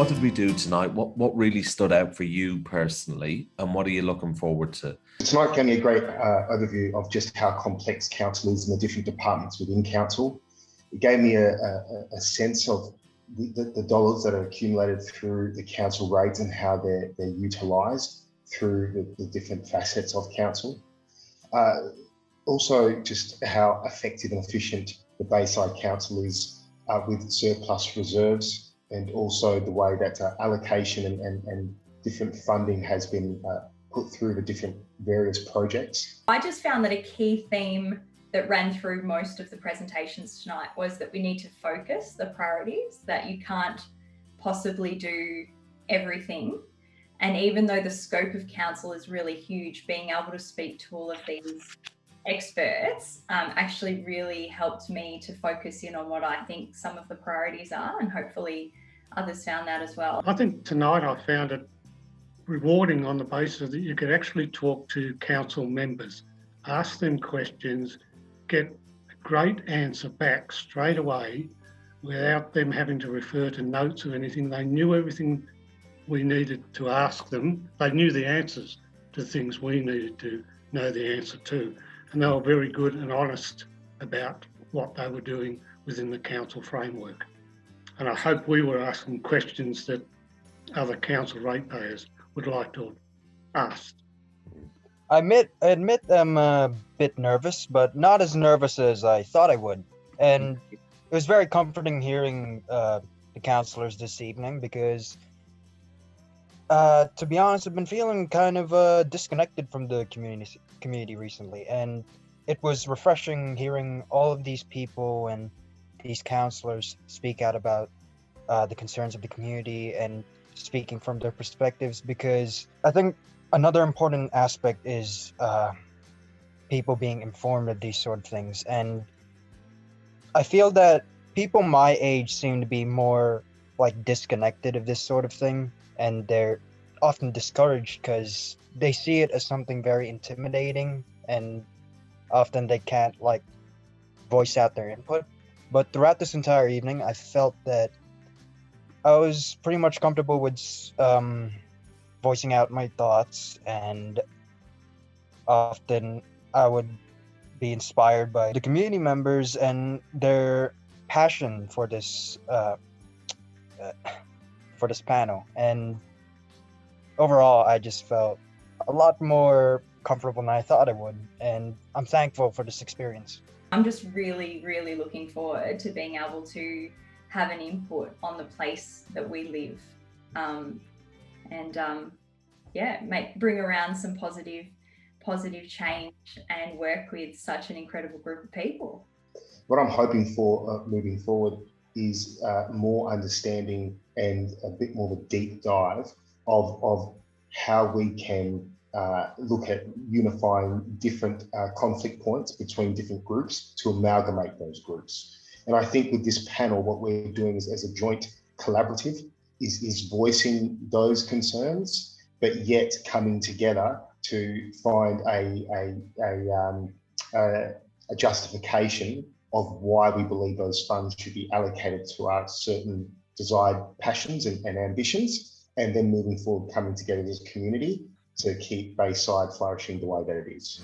What did we do tonight? What really stood out for you personally, and what are you looking forward to? Tonight gave me a great overview of just how complex council is in the different departments within council. It gave me a sense of the dollars that are accumulated through the council rates and how they're utilised through the different facets of council. Also, just how effective and efficient the Bayside Council is with surplus reserves, and also the way that allocation and different funding has been put through the different various projects. I just found that a key theme that ran through most of the presentations tonight was that we need to focus the priorities, that you can't possibly do everything. And even though the scope of council is really huge, being able to speak to all of these experts actually really helped me to focus in on what I think some of the priorities are, and hopefully others found that as well. I think tonight I found it rewarding on the basis that you could actually talk to council members, ask them questions, get a great answer back straight away without them having to refer to notes or anything. They knew everything we needed to ask them. They knew the answers to things we needed to know the answer to. And they were very good and honest about what they were doing within the council framework. And I hope we were asking questions that other council ratepayers would like to ask. I admit I'm a bit nervous, but not as nervous as I thought I would. And it was very comforting hearing the councillors this evening, because to be honest, I've been feeling kind of disconnected from the community recently, and it was refreshing hearing all of these people and these councillors speak out about the concerns of the community and speaking from their perspectives, because I think another important aspect is people being informed of these sort of things. And I feel that people my age seem to be more like disconnected of this sort of thing, and they're often discouraged because they see it as something very intimidating, and often they can't like voice out their input. But throughout this entire evening, I felt that I was pretty much comfortable with voicing out my thoughts, and often I would be inspired by the community members and their passion for this panel. And overall, I just felt a lot more comfortable than I thought I would, and I'm thankful for this experience. I'm just really, really looking forward to being able to have an input on the place that we live, bring around some positive change and work with such an incredible group of people. What I'm hoping for moving forward is more understanding and a bit more of a deep dive of how we can look at unifying different conflict points between different groups to amalgamate those groups. And I think with this panel, what we're doing is, as a joint collaborative, is voicing those concerns, but yet coming together to find a justification of why we believe those funds should be allocated to our certain desired passions and ambitions, and then moving forward, coming together as a community to keep Bayside flourishing the way that it is.